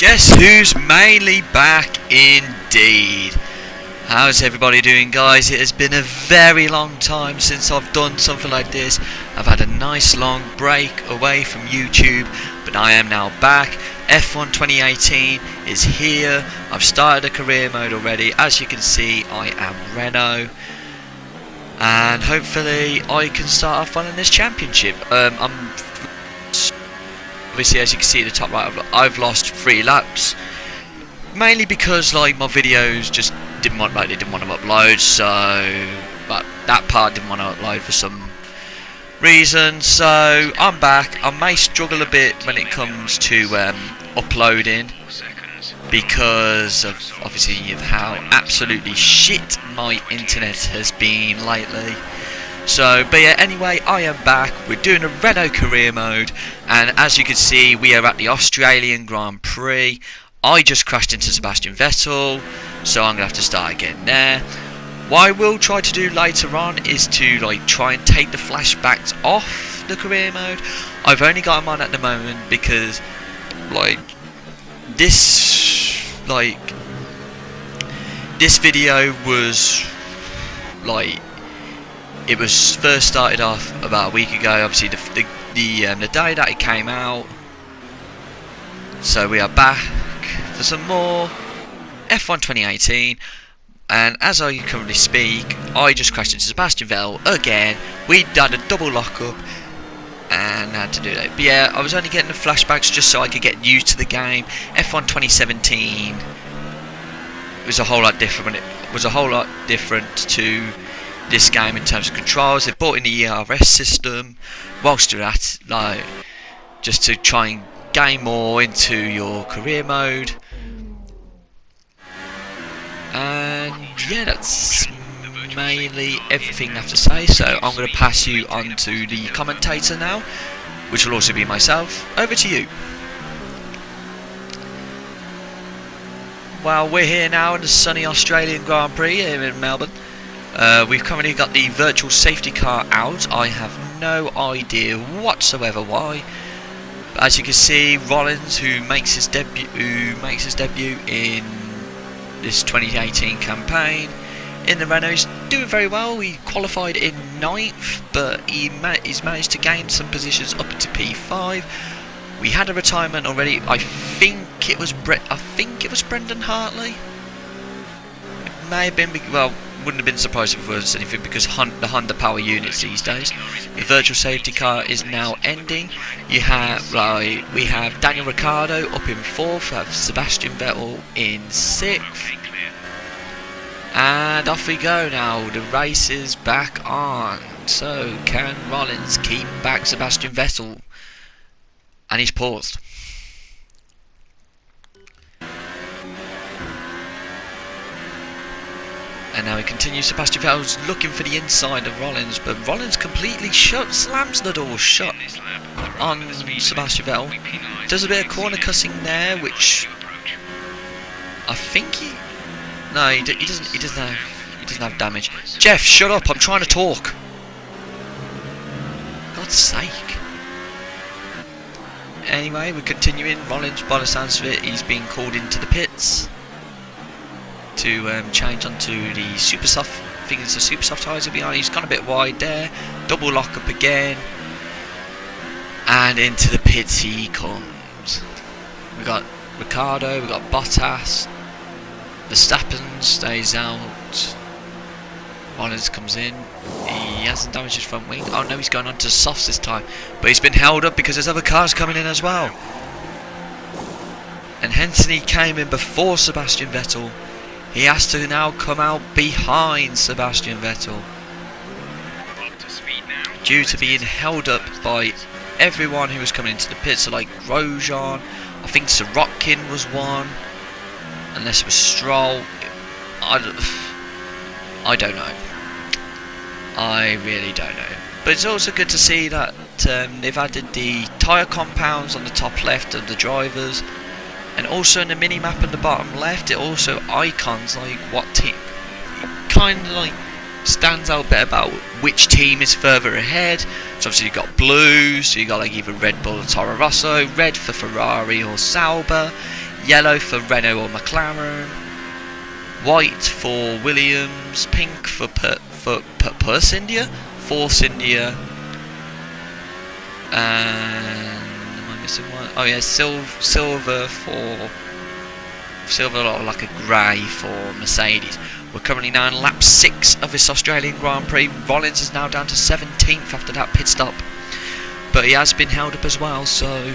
Guess who's mainly back indeed? How's everybody doing, guys? It has been a very long time since I've done something like this. I've had a nice long break away from YouTube, but I am now back. F1 2018 is here. I've started a career mode already. As you can see, I am Renault, and hopefully I can start off winning this championship. Obviously, as you can see at the top right, I've lost 3 laps, mainly because like my videos just didn't want to upload. So, but that part didn't want to upload for some reason. So I'm back. I may struggle a bit when it comes to uploading because of obviously how absolutely shit my internet has been lately. So, but yeah, anyway, I am back. We're doing a Renault career mode, and as you can see, we are at the Australian Grand Prix. I just crashed into Sebastian Vettel, so I'm gonna have to start again there. What I will try to do later on is to like try and take the flashbacks off the career mode. I've only got them on at the moment because like this video was like, it was first started off about a week ago, obviously the day that it came out. So we are back for some more F1 2018, and as I currently speak, I just crashed into Sebastian Vettel again. We done a double lockup and had to do that. But yeah, I was only getting the flashbacks just so I could get used to the game. F1 2017 was a whole lot different. It was a whole lot different to this game in terms of controls. They've brought in the ERS system whilst you're at, like, just to try and gain more into your career mode. And yeah, that's mainly everything I have to say. So I'm going to pass you on to the commentator now, which will also be myself. Over to you. Well, we're here now in the sunny Australian Grand Prix here in Melbourne. We've currently got the virtual safety car out. I have no idea whatsoever why. But as you can see, Rollins, who makes his debut in this 2018 campaign in the Renault, is doing very well. He qualified in 9th, but he's managed to gain some positions up into P5. We had a retirement already. I think it was Brendan Hartley. It may have been, well, wouldn't have been surprised if it was anything, because the Honda power units these days. The virtual safety car is now ending. You have we have Daniel Ricciardo up in 4th, have Sebastian Vettel in 6th, and off we go now. The race is back on. So can Rollins keep back Sebastian Vettel? And he's paused. And now he continues. Sebastian Vettel's looking for the inside of Rollins, but Rollins completely slams the door shut on Sebastian Vettel. Does a bit of corner cussing there, which I think he doesn't have damage. Jeff, shut up! I'm trying to talk. God's sake. Anyway, we're continuing. Rollins, by the sounds of it, he's being called into the pits to change onto the super soft. I think it's the super soft tyres behind. He's gone a bit wide there. Double lock up again, and into the pits he comes. We got Ricciardo, we got Bottas. Verstappen stays out. Rollins comes in. He hasn't damaged his front wing. Oh no, he's going on to softs this time, but he's been held up because there's other cars coming in as well. And hence he came in before Sebastian Vettel. He has to now come out behind Sebastian Vettel due to being held up by everyone who was coming into the pits. So like Grosjean, I think Sirotkin was one, unless it was Stroll. I don't know. I really don't know. But it's also good to see that they've added the tyre compounds on the top left of the drivers. And also in the mini map at the bottom left, it also icons like what team, kind of like stands out a bit about which team is further ahead. So obviously you've got blue, so you got like either Red Bull or Toro Rosso, red for Ferrari or Sauber, yellow for Renault or McLaren, white for Williams, pink for Force India, and am I missing one? Oh yeah, silver like a grey for Mercedes. We're currently now in lap 6 of this Australian Grand Prix. Rollins is now down to 17th after that pit stop, but he has been held up as well, so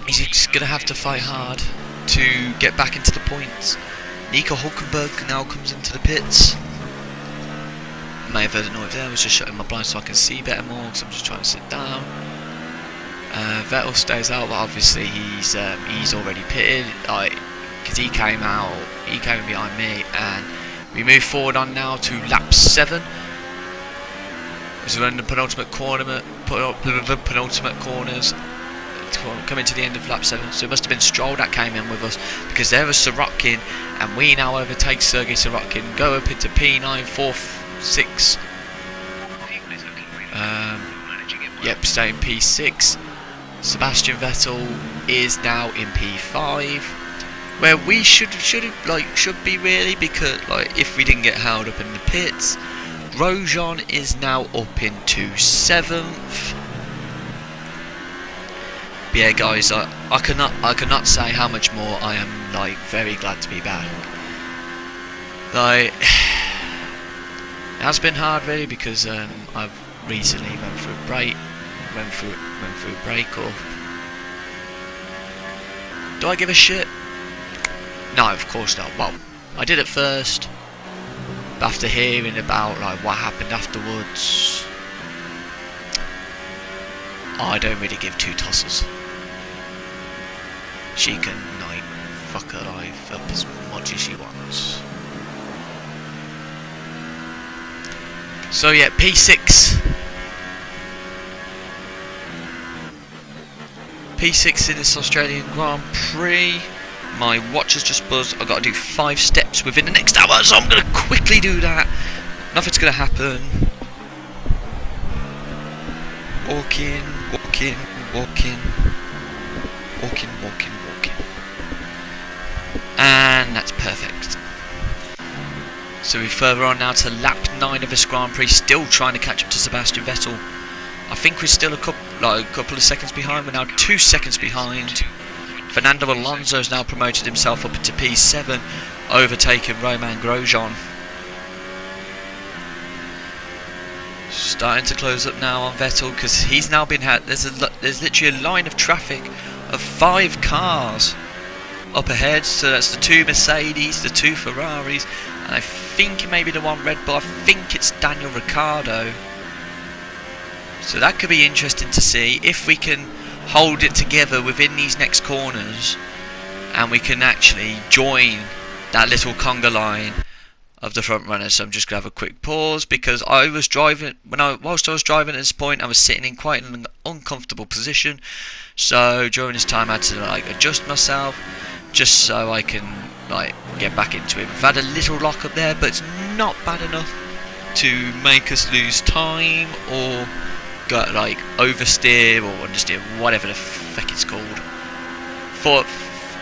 he's going to have to fight hard to get back into the points. Nico Hulkenberg now comes into the pits. May have heard a noise there. I was just shutting my blinds so I can see better more, because I'm just trying to sit down. Vettel stays out, but obviously he's already pitted, because he came behind me, and we move forward on now to lap 7. As we're in the penultimate corners, coming to the end of lap 7. So it must have been Stroll that came in with us, because there was Sorokin, and we now overtake Sergei Sorokin, go up into P9, 4th, 6. Yep, staying P6. Sebastian Vettel is now in P5, where we should be really, because if we didn't get held up in the pits. Grosjean is now up into 7th. But yeah, guys, I cannot say how much more I am very glad to be back. It has been hard really, because I've recently went through a breakup. Do I give a shit? No, of course not. Well, I did at first, but after hearing about what happened afterwards, I don't really give two tosses. She can fuck her life up as much as she wants. So yeah, P6 in this Australian Grand Prix. My watch has just buzzed. I've got to do 5 steps within the next hour, so I'm going to quickly do that. Nothing's going to happen. Walking. And that's perfect. So we're further on now to lap 9 of this Grand Prix, still trying to catch up to Sebastian Vettel. I think we're still a couple of seconds behind. We're now 2 seconds behind. Fernando Alonso has now promoted himself up into P7, overtaking Romain Grosjean. Starting to close up now on Vettel, because he's now been had. There's literally a line of traffic of 5 cars up ahead. So that's the 2 Mercedes, the 2 Ferraris, and I think maybe the 1 Red Bull. I think it's Daniel Ricciardo. So that could be interesting to see if we can hold it together within these next corners, and we can actually join that little conga line of the front runners. So I'm just gonna have a quick pause, because I was driving whilst I was driving at this point, I was sitting in quite an uncomfortable position. So during this time I had to adjust myself just so I can get back into it. We've had a little lock up there, but it's not bad enough to make us lose time or go oversteer or understeer, whatever the fuck it's called.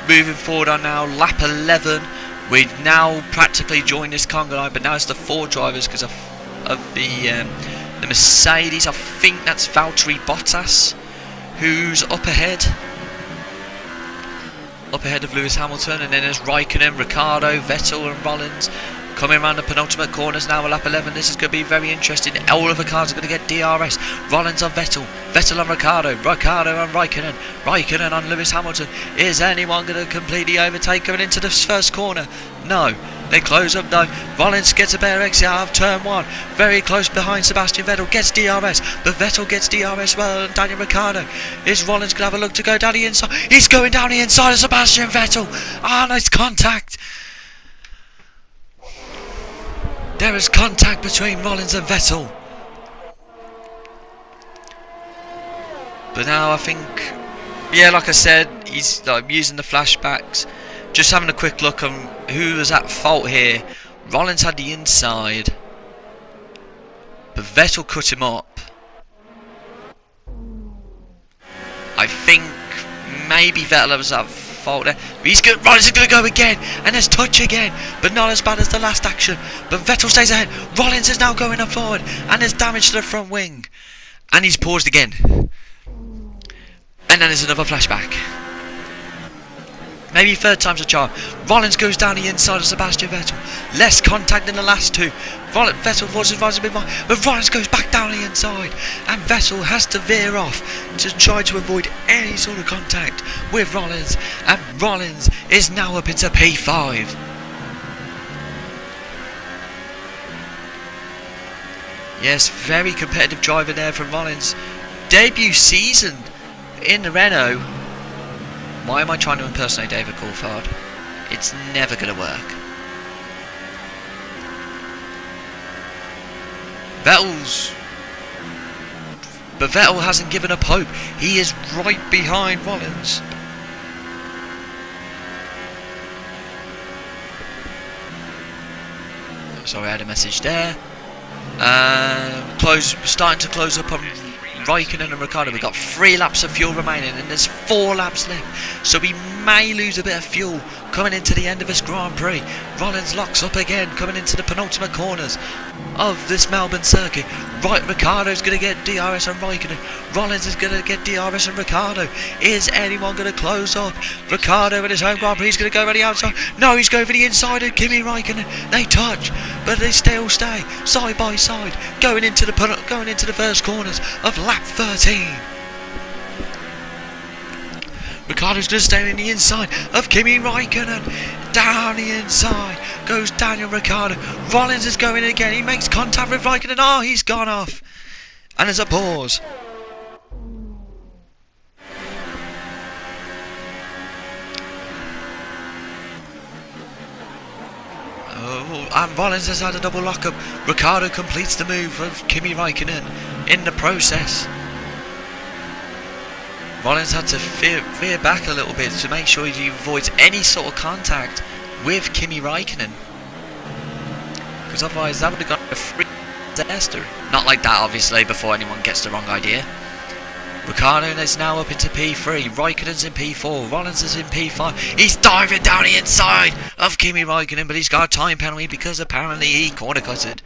Moving forward on now lap 11. We've now practically joined this conga line, but now it's the 4 drivers because of the Mercedes. I think that's Valtteri Bottas who's up ahead of Lewis Hamilton, and then there's Raikkonen, Ricciardo, Vettel and Rollins coming around the penultimate corners now at lap 11. This is going to be very interesting. All of the cars are going to get DRS. Rollins on Vettel, Vettel on Ricciardo, Ricciardo on Raikkonen, Raikkonen on Lewis Hamilton. Is anyone going to completely overtake coming into this first corner? No. They close up though. Rollins gets a better exit out of turn 1. Very close behind Sebastian Vettel. Gets DRS. But Vettel gets DRS well. And Daniel Ricciardo. Is Rollins going to have a look to go down the inside? He's going down the inside of Sebastian Vettel. Ah, nice contact. There is contact between Rollins and Vettel. But now I think, yeah, like I said, he's using the flashbacks. Just having a quick look on who was at fault here. Rollins had the inside, but Vettel cut him up. I think Maybe Vettel was at fault there. But he's good. Rollins is going to go again. And there's touch again. But not as bad as the last action. But Vettel stays ahead. Rollins is now going up forward. And there's damage to the front wing. And he's paused again. And then there's another flashback. Maybe third time's a charm. Rollins goes down the inside of Sebastian Vettel. Less contact than the last two. Vettel forces Rollins a bit more, but Rollins goes back down the inside. And Vettel has to veer off to try to avoid any sort of contact with Rollins. And Rollins is now up into P5. Yes, very competitive driver there from Rollins. Debut season in the Renault. Why am I trying to impersonate David Coulthard? It's never going to work. But Vettel hasn't given up hope. He is right behind Rollins. Sorry, I had a message there. Starting to close up on Raikkonen and Ricciardo. We've got 3 laps of fuel remaining and there's 4 laps left, so we may lose a bit of fuel coming into the end of this Grand Prix. Rollins locks up again coming into the penultimate corners of this Melbourne circuit. Right, Ricciardo's going to get DRS on Raikkonen. Rollins is going to get DRS on Ricciardo. Is anyone going to close up? Ricciardo in his home Grand Prix, he's going to go around the outside. No, he's going for the inside of Kimi Raikkonen. They touch, but they still stay side by side, going into the first corners of lap 13. Ricciardo's going to stay in the inside of Kimi Raikkonen. Down the inside goes Daniel Ricciardo. Rollins is going in again. He makes contact with Raikkonen. Oh, he's gone off. And there's a pause. Oh, and Rollins has had a double lockup. Ricciardo completes the move of Kimi Raikkonen in the process. Rollins had to veer back a little bit to make sure he avoids any sort of contact with Kimi Raikkonen, because otherwise that would have got a free disaster. Not like that, obviously, before anyone gets the wrong idea. Ricciardo is now up into P3, Raikkonen's in P4, Rollins is in P5. He's diving down the inside of Kimi Raikkonen, but he's got a time penalty because apparently he corner cutted.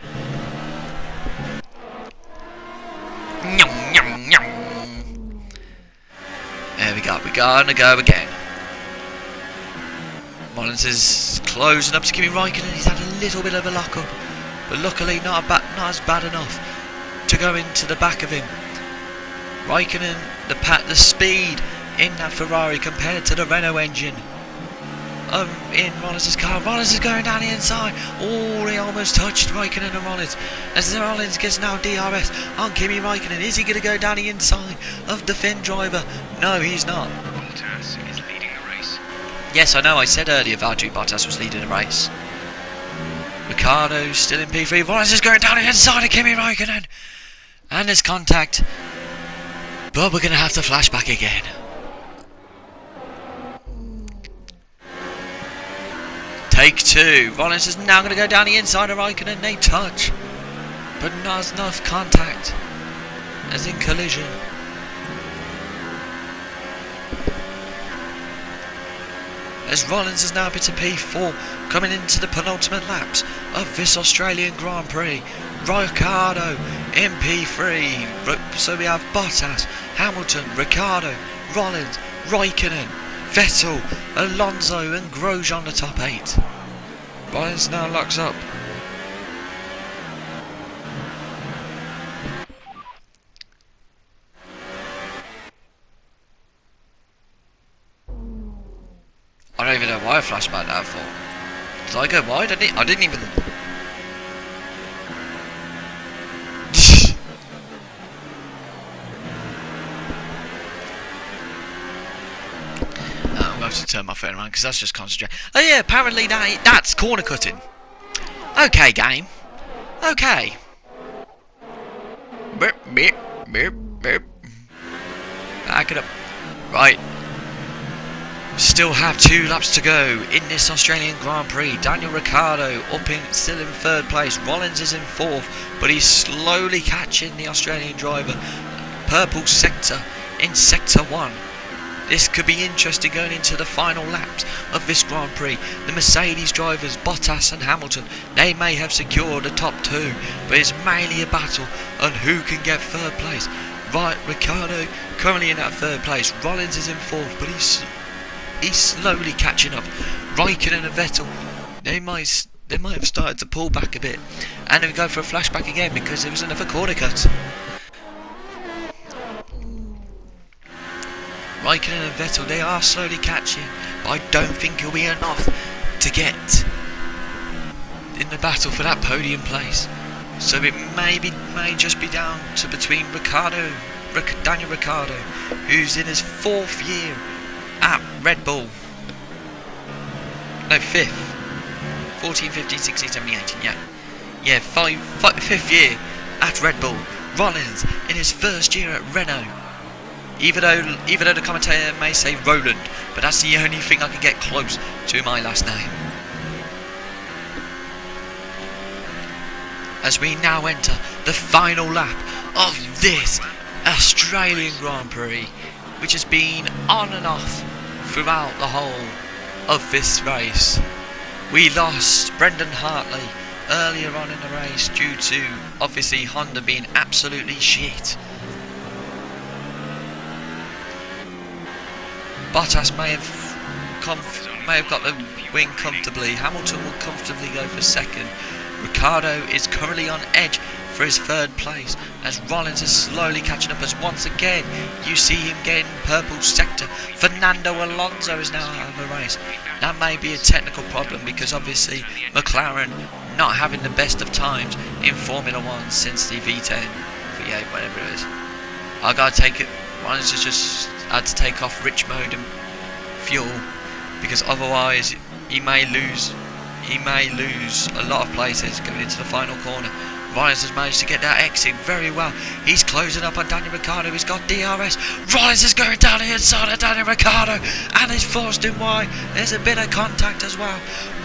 There we go, we're gonna go again. Rollins is closing up to Kimi Raikkonen. He's had a little bit of a lock-up, but luckily not as bad enough to go into the back of him. Raikkonen, the speed in that Ferrari compared to the Renault engine in Rollins' car. Rollins is going down the inside. Oh, they almost touched Raikkonen and Rollins. As Rollins gets now DRS on Kimi Raikkonen. Is he going to go down the inside of the Finn driver? No, he's not. Bottas is leading the race. Yes, I know, I said earlier Valtteri Bottas was leading the race. Ricciardo still in P3. Rollins is going down the inside of Kimi Raikkonen. And there's contact. But we're going to have to flash back again. Take 2. Rollins is now going to go down the inside of Raikkonen. They touch, but not enough contact, as in collision. As Rollins is now up into P4, coming into the penultimate laps of this Australian Grand Prix. Ricciardo in P3. So we have Bottas, Hamilton, Ricciardo, Rollins, Raikkonen, Vettel, Alonso and Grosjean the top 8. Rollins now locks up. I don't even know why I flashed back that for. Did I go wide? I didn't even... To turn my phone around because that's just concentrating. Oh yeah, apparently that's corner cutting. Okay, game. Okay. Burp, burp, burp, burp. Back it up. Right. Still have 2 laps to go in this Australian Grand Prix. Daniel Ricciardo still in 3rd place. Rollins is in 4th, but he's slowly catching the Australian driver. Purple sector in sector 1. This could be interesting going into the final laps of this Grand Prix. The Mercedes drivers, Bottas and Hamilton, they may have secured the top two, but it's mainly a battle on who can get third place. Right, Ricciardo currently in that third place. Rollins is in fourth, but he's slowly catching up. Raikkonen and Vettel, they might have started to pull back a bit, and then we go for a flashback again because there was another corner cut. Raikkonen and Vettel, they are slowly catching, but I don't think it'll be enough to get in the battle for that podium place. So it may just be down to between Daniel Ricciardo, who's in his fourth year at Red Bull. No, fifth. 14, 15, 16, 17, 18, yeah, fifth year at Red Bull. Rollins in his first year at Renault. Even though the commentator may say Roland, but that's the only thing I can get close to my last name. As we now enter the final lap of this Australian Grand Prix, which has been on and off throughout the whole of this race. We lost Brendan Hartley earlier on in the race due to obviously Honda being absolutely shit. Bottas may have got the win comfortably. Hamilton will comfortably go for second. Ricciardo is currently on edge for his third place as Rollins is slowly catching up, as once again you see him getting purple sector. Fernando Alonso is now out of the race. That may be a technical problem because obviously McLaren not having the best of times in Formula 1 since the V10, V8, whatever it is. I gotta take it. Rollins has just had to take off rich mode and fuel because otherwise he may lose a lot of places going into the final corner. Rollins has managed to get that exit very well. He's closing up on Daniel Ricciardo. He's got DRS. Rollins is going down the inside of Daniel Ricciardo and he's forced him wide. There's a bit of contact as well.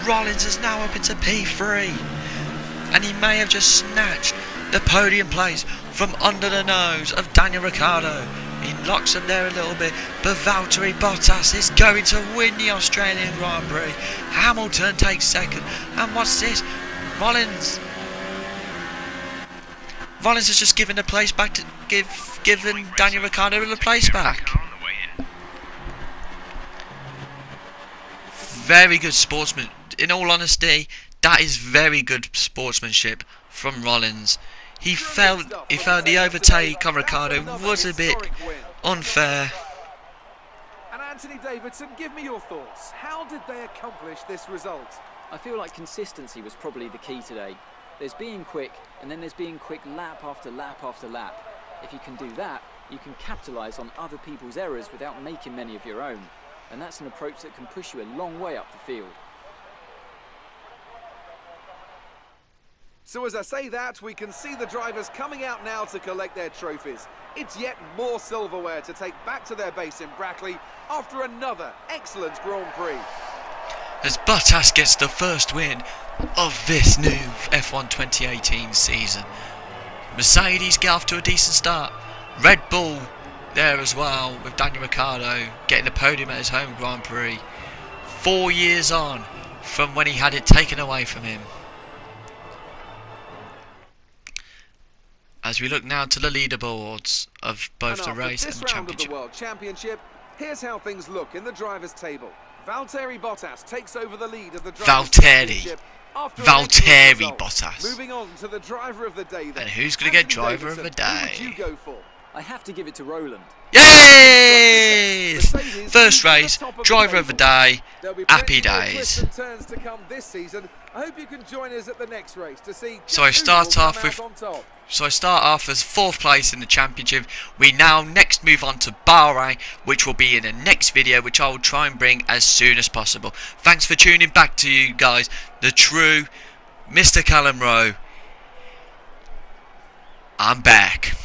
Rollins is now up into P3 and he may have just snatched the podium place from under the nose of Daniel Ricciardo. He locks him there a little bit, but Valtteri Bottas is going to win the Australian Grand Prix. Hamilton takes second, and what's this? Rollins has just given the place back to given Daniel Ricciardo the place back. Very good sportsman. In all honesty, that is very good sportsmanship from Rollins. He felt the overtake on Ricciardo was a bit unfair. And Anthony Davidson, give me your thoughts. How did they accomplish this result? I feel like consistency was probably the key today. There's being quick, and then there's being quick lap after lap after lap. If you can do that, you can capitalise on other people's errors without making many of your own. And that's an approach that can push you a long way up the field. So as I say that, we can see the drivers coming out now to collect their trophies. It's yet more silverware to take back to their base in Brackley after another excellent Grand Prix. As Bottas gets the first win of this new F1 2018 season. Mercedes get off to a decent start. Red Bull there as well with Daniel Ricciardo getting the podium at his home Grand Prix. 4 years on from when he had it taken away from him. As we look now to the leaderboards of both the race and the championship. Of the World Championship, here's how things look in the drivers' table. Valtteri Bottas takes over the lead of the drivers' championship after Valtteri Bottas. Moving on to the driver of the day then. And who's going to get driver of the day? Who would you go for? I have to give it to Roland. Yay! First race, driver of the day, happy days. Turns to come this season. I hope you can join us at the next race to see. So I start off as 4th place in the championship. We now next move on to Bahrain, which will be in the next video, which I will try and bring as soon as possible. Thanks for tuning back to you guys, the true Mr. Callum Rowe. I'm back.